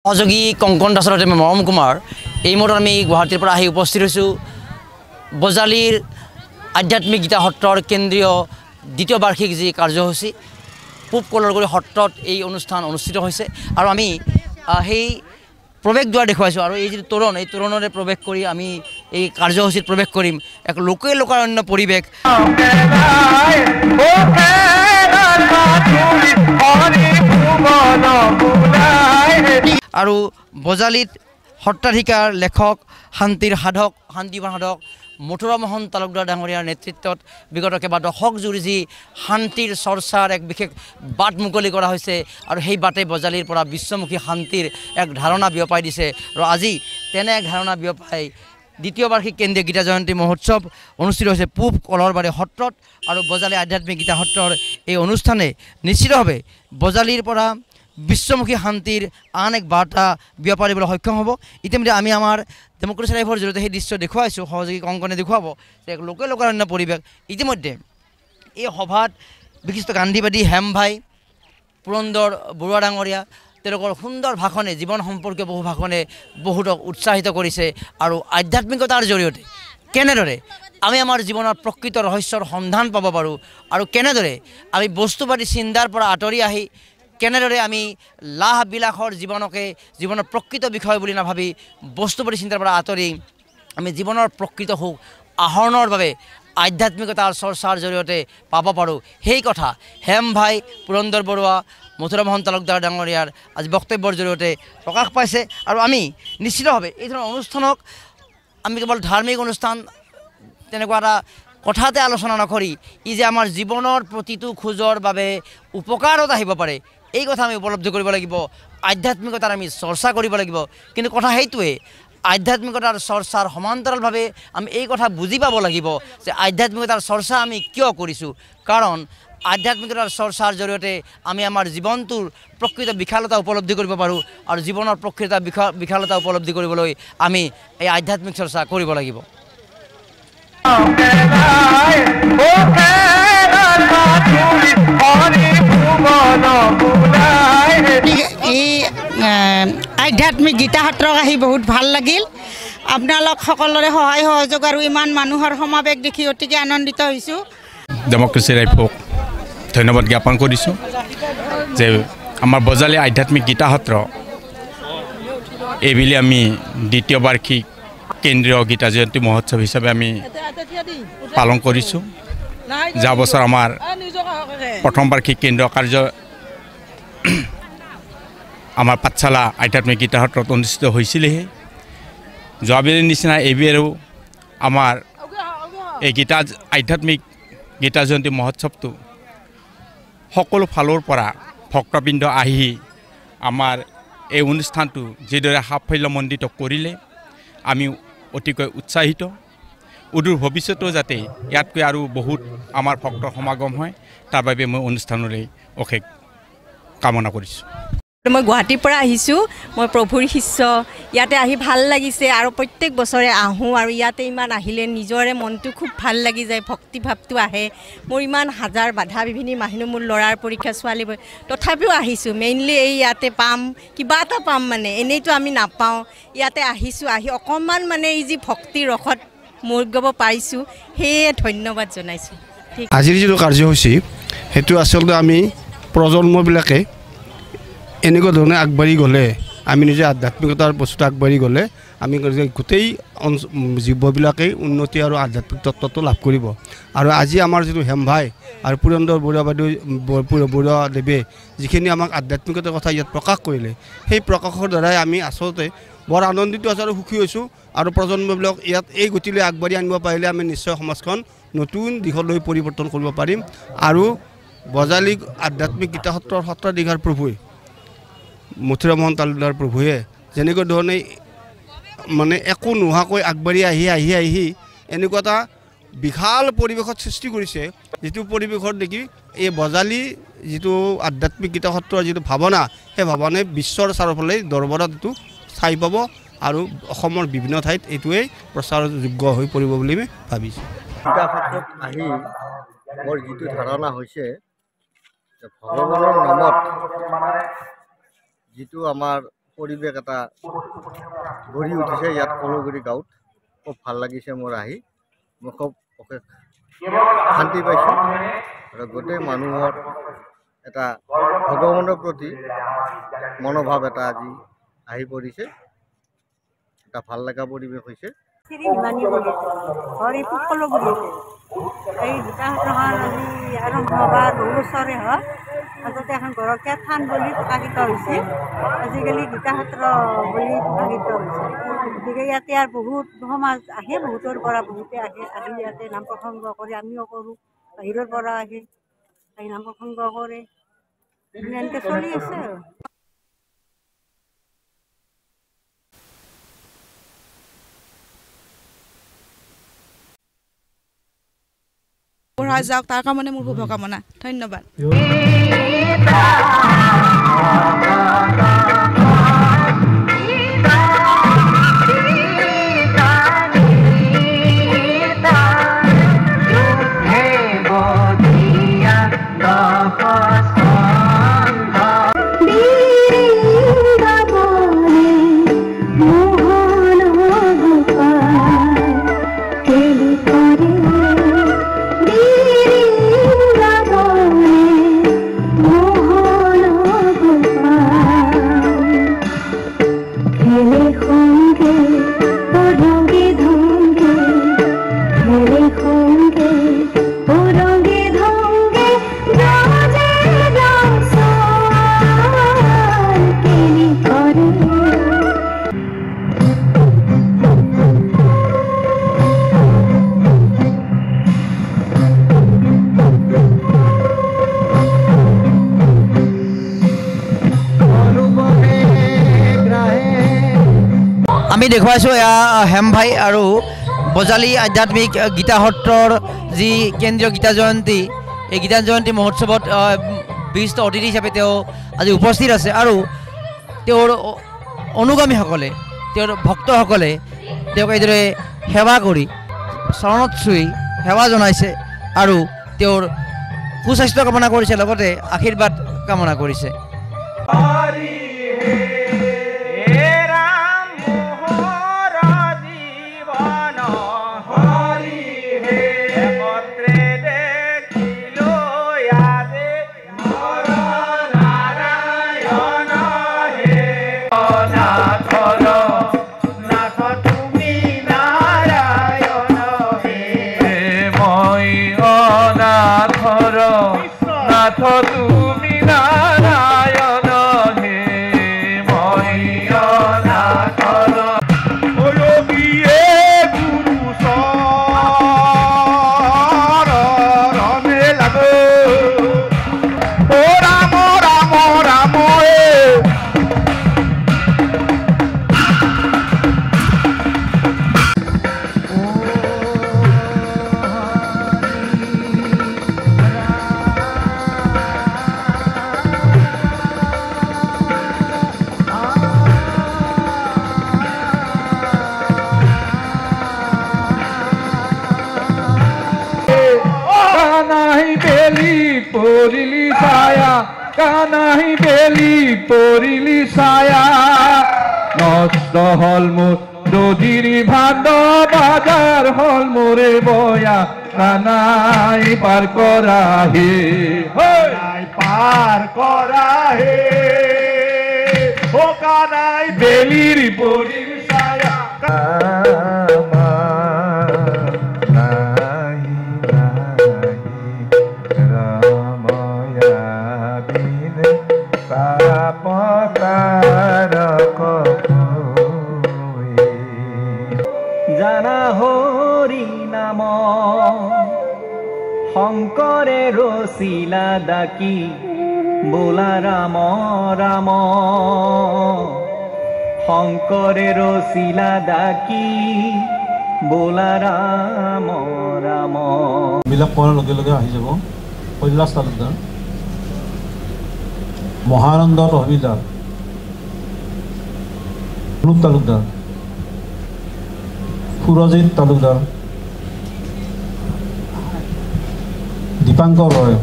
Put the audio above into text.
সহযোগী কংকন দাসৰ সৈতে মৰম কুমাৰ এই মুহূৰ্তত আমি গুৱাহাটীৰ পৰা আহি উপস্থিত হৈছোঁ বজালীৰ আধ্যাত্মিক গীতা সত্ৰৰ কেন্দ্ৰীয় দ্বিতীয় বাৰ্ষিক যি কাৰ্যসূচী পূব কলৰগুৰি সত্ৰত এই অনুষ্ঠান অনুষ্ঠিত হৈছে আৰু আমি সেই প্ৰৱেশ দ্বাৰ দেখুৱাইছোঁ আৰু এই যি তোৰণ এই তোৰণৰে প্ৰৱেশ কৰি আমি এই কাৰ্যসূচীত প্ৰৱেশ কৰিম এক লোকাৰণ্য পৰিৱেশ আৰু বজালীত সত্ৰাধিকাৰ লেখক শান্তিৰ সাধক শান্তিবান সাধক মথুৰামোহন তালুকদাৰ ডাঙৰীয়াৰ নেতৃত্বত বিগত কেইবা দশক জুৰি যি শান্তিৰ চৰ্চাৰ এক বিশেষ বাট মুকলি কৰা হৈছে আৰু সেই বাটে বজালীৰ পৰা বিশ্বমুখী শান্তিৰ এক ধাৰণা বিয়পাই দিছে আৰু আজি তেনে এক ধাৰণা বিয়পাই দ্বিতীয় বাৰ্ষিক কেন্দ্ৰীয় গীতা জয়ন্তী মহোৎসৱ অনুষ্ঠিত হৈছে পূব কলৰবাৰী সত্ৰত আৰু বজালী আধ্যাত্মিক গীতা সত্ৰৰ এই অনুষ্ঠানে নিশ্চিতভাৱে বজালীৰ পৰা বিশ্বমুখী শান্তিৰ আন এক বাৰ্তা বিয়পাৰিবলৈ সক্ষম হ'ব। ইতিমধ্যে আমি আমাৰ ডেমক্ৰেচি লাইভৰ জৰিয়তে সেই দৃশ্য দেখুৱাইছোঁ, সহযোগী কংকনে দেখুৱাব যে এক লোকাৰণ্য পৰিৱেশ। ইতিমধ্যে এই সভাত বিশিষ্ট গান্ধীবাদী হেম ভাই পুৰন্দৰ বৰুৱা ডাঙৰীয়া তেওঁলোকৰ সুন্দৰ ভাষণে জীৱন সম্পৰ্কীয় বহু ভাষণে বহুতক উৎসাহিত কৰিছে আৰু আধ্যাত্মিকতাৰ জৰিয়তে কেনেদৰে আমি আমাৰ জীৱনৰ প্ৰকৃত ৰহস্যৰ সন্ধান পাব পাৰোঁ আৰু কেনেদৰে আমি বস্তুবাদী চিন্তাৰ পৰা আঁতৰি আহি কেনেদৰে আমি লাহ বিলাসৰ জীৱনৰ প্ৰকৃত বিষয় বুলি নাভাবি বস্তুবাদী চিন্তাৰ পৰা আঁতৰি আমি জীৱনৰ প্ৰকৃত সুখ আহৰণৰ বাবে আধ্যাত্মিকতাৰ চৰ্চাৰ জৰিয়তে পাব পাৰোঁ সেই কথা হেম ভাই পুৰন্দৰ বৰুৱা মথুৰামোহন তালুকদাৰ ডাঙৰীয়াৰ আজি বক্তব্যৰ জৰিয়তে প্ৰকাশ পাইছে আৰু আমি নিশ্চিতভাৱে এই ধৰণৰ অনুষ্ঠানক আমি কেৱল ধাৰ্মিক অনুষ্ঠান তেনেকুৱা এটা কথাতে আলোচনা নকৰি ই যে আমাৰ জীৱনৰ প্ৰতিটো খোজৰ বাবে উপকাৰত আহিব পাৰে এই কথা আমি উপলব্ধি কৰিব লাগিব। আধ্যাত্মিকতাৰ আমি চৰ্চা কৰিব লাগিব, কিন্তু কথা সেইটোৱে আধ্যাত্মিকতাৰ চৰ্চাৰ সমান্তৰালভাৱে আমি এই কথা বুজি পাব লাগিব যে আধ্যাত্মিকতাৰ চৰ্চা আমি কিয় কৰিছোঁ, কাৰণ আধ্যাত্মিকতাৰ চৰ্চাৰ জৰিয়তে আমি আমাৰ জীৱনটোৰ প্ৰকৃত বিশালতা উপলব্ধি কৰিব পাৰোঁ আৰু জীৱনৰ প্ৰকৃত বিশালতা উপলব্ধি কৰিবলৈ আমি এই আধ্যাত্মিক চৰ্চা কৰিব লাগিব। এই আধ্যাত্মিক গীতা সত্ৰক আহি বহুত ভাল লাগিল। আপোনালোক সকলোৰে সহায় সহযোগ আৰু ইমান মানুহৰ সমাৱেশ দেখি অতিকে আনন্দিত হৈছোঁ। ডেমক্ৰেচি লাইভক ধন্যবাদ জ্ঞাপন কৰিছোঁ যে আমাৰ বজালী আধ্যাত্মিক গীতা সত্ৰ এইবুলি আমি দ্বিতীয় বাৰ্ষিক কেন্দ্ৰীয় গীতা জয়ন্তী মহোৎসৱ হিচাপে আমি পালন কৰিছোঁ। যোৱা বছৰ আমাৰ প্ৰথম বাৰ্ষিক কেন্দ্ৰীয় কাৰ্য আমাৰ পাঠশালা আধ্যাত্মিক গীতা সত্ৰত অনুষ্ঠিত হৈছিলেহে। যোৱাবাৰৰ নিচিনা এইবাৰো আমাৰ এই আধ্যাত্মিক গীতা জয়ন্তী মহোৎসৱটো সকলো ফালৰ পৰা ভক্তবৃন্দ আহি আমাৰ এই অনুষ্ঠানটো যিদৰে সাফল্যমণ্ডিত কৰিলে আমি অতিকৈ উৎসাহিত। অদূৰ ভৱিষ্যতেও যাতে ইয়াতকৈ আৰু বহুত আমাৰ ভক্তৰ সমাগম হয় তাৰ বাবে মই অনুষ্ঠানলৈ অশেষ কামনা কৰিছোঁ। মই গুৱাহাটীৰ পৰা আহিছোঁ, মই প্ৰভুৰ শিষ্য। ইয়াতে আহি ভাল লাগিছে আৰু প্ৰত্যেক বছৰে আহোঁ আৰু ইয়াতে ইমান আহিলে নিজৰে মনটো খুব ভাল লাগি যায়, ভক্তিভাৱটো আহে। মোৰ ইমান হাজাৰ বাধা বিভিন্ন মানুহ, মোৰ ল'ৰাৰ পৰীক্ষা ছোৱালী, তথাপিও আহিছোঁ মেইনলি এই ইয়াতে পাম কিবা এটা পাম, মানে এনেইতো আমি নাপাওঁ। ইয়াতে আহিছোঁ, আহি অকণমান মানে এই যি ভক্তিৰ ৰসত মোৰ গাব পাৰিছোঁ সেয়ে ধন্যবাদ জনাইছোঁ। ঠিক আজিৰ যিটো কাৰ্যসূচী সেইটো আচলতে আমি প্ৰজন্মবিলাকে এনেকুৱা ধৰণে আগবাঢ়ি গ'লে, আমি নিজে আধ্যাত্মিকতাৰ বস্তুটো আগবাঢ়ি গ'লে আমি গোটেই জীৱবিলাকেই উন্নতি আৰু আধ্যাত্মিক তত্ত্বটো লাভ কৰিব। আৰু আজি আমাৰ যিটো হেম ভাই আৰু পুৰন্দৰ বৰুৱা দেৱে যিখিনি আমাক আধ্যাত্মিকতাৰ কথা ইয়াত প্ৰকাশ কৰিলে, সেই প্ৰকাশৰ দ্বাৰাই আমি আচলতে বৰ আনন্দিত আছোঁ আৰু সুখী হৈছোঁ। আৰু প্ৰজন্মবিলাক ইয়াত এই গতিলৈ আগবাঢ়ি আনিব পাৰিলে আমি নিশ্চয় সমাজখন নতুন দিশলৈ পৰিৱৰ্তন কৰিব পাৰিম। আৰু বজালী আধ্যাত্মিক গীতা সত্ৰৰ সত্ৰাধিকাৰ প্ৰভুৱে মথুৰামোহন তালুকদাৰ প্ৰভুৱে যেনেকুৱা ধৰণে মানে একো নোহোৱাকৈ আগবাঢ়ি আহি এনেকুৱা এটা বিশাল পৰিৱেশত সৃষ্টি কৰিছে, যিটো পৰিৱেশত দেখি এই বজালী যিটো আধ্যাত্মিক গীতা সত্ৰৰ যিটো ভাৱনা, সেই ভাৱনাই বিশ্বৰ চাৰিওফালে দৰবাৰত এইটো ঠাই পাব আৰু অসমৰ বিভিন্ন ঠাইত এইটোৱেই প্ৰচাৰযোগ্য হৈ পৰিব বুলি আমি ভাবিছোঁ। গীতা সত্ৰত আহি মোৰ যিটো ধাৰণা হৈছে যে ভগৱানৰ নামত যিটো আমাৰ পৰিৱেশ এটা গঢ়ি উঠিছে ইয়াত কলগুৰি গাঁৱত। খুব ভাল লাগিছে মোৰ আহি, মই খুব অশেষ শান্তি পাইছোঁ আৰু গোটেই মানুহৰ এটা ভগৱানৰ প্ৰতি মনোভাৱ এটা আজি আহি পৰিছে। এটা ভাল লগা পৰিৱেশ হৈছে। এই গীতাসত্ৰখন আজি আৰম্ভ হোৱাৰ বহু বছৰে হ'ল। আগতে এখন গৰখীয়া থান বুলি প্ৰকাশিত হৈছিল, আজিকালি গীতাসত্ৰ বুলি প্ৰকাশিত হৈছে। গতিকে ইয়াতে আৰু বহুত সমাজ আহে, বহুতৰ পৰা বহুতে আহে, আহি ইয়াতে নাম প্ৰসংগ কৰে, আমিও কৰোঁ। বাহিৰৰ পৰা আহে, আহি নাম প্ৰসংগ কৰে, এনেকৈ চলি আছে আৰু। পঢ়া যাওক তাৰ কাৰণে মোৰ শুভকামনা। ধন্যবাদ। আমি দেখুৱাইছোঁ এয়া হেম ভাই আৰু বজালী আধ্যাত্মিক গীতা সত্ৰৰ যি কেন্দ্ৰীয় গীতা জয়ন্তী, এই গীতা জয়ন্তী মহোৎসৱত বিশিষ্ট অতিথি হিচাপে তেওঁ আজি উপস্থিত আছে আৰু তেওঁৰ অনুগামীসকলে, তেওঁৰ ভক্তসকলে তেওঁক এইদৰে সেৱা কৰি চৰণত চুই সেৱা জনাইছে আৰু তেওঁৰ সুস্বাস্থ্য কামনা কৰিছে, লগতে আশীৰ্বাদ কামনা কৰিছে। তুমি নারায়ণ হে ময়নাথর ওলবিয়ে গুরু শরণে লাগো ও রাম রাম রাম পরিলি ছায়া কানাহি বেলি পরিলি ছায়া নষ্ট হল মোর নদীর ভাণ্ড বাজার হল মোরে বয়া কানাই পার করা হে পার করা হে ও কানাই বেলির পরিলি ছায়া জানা হরি নাম শংকৰে ৰচিলা ডাকি বোলা ৰাম ৰাম শংকৰে ৰচিলা ডাকি বোলা ৰাম ৰাম। বিলাক কৰাৰ লগে লগে আহি যাব কৈলাশ তালুকদাৰ, মহানন্দ তহবিলদাৰ, অনুপ তালুকদাৰ, সুৰজিৎ তালুকদাৰ, দীপাংকৰ ৰয়,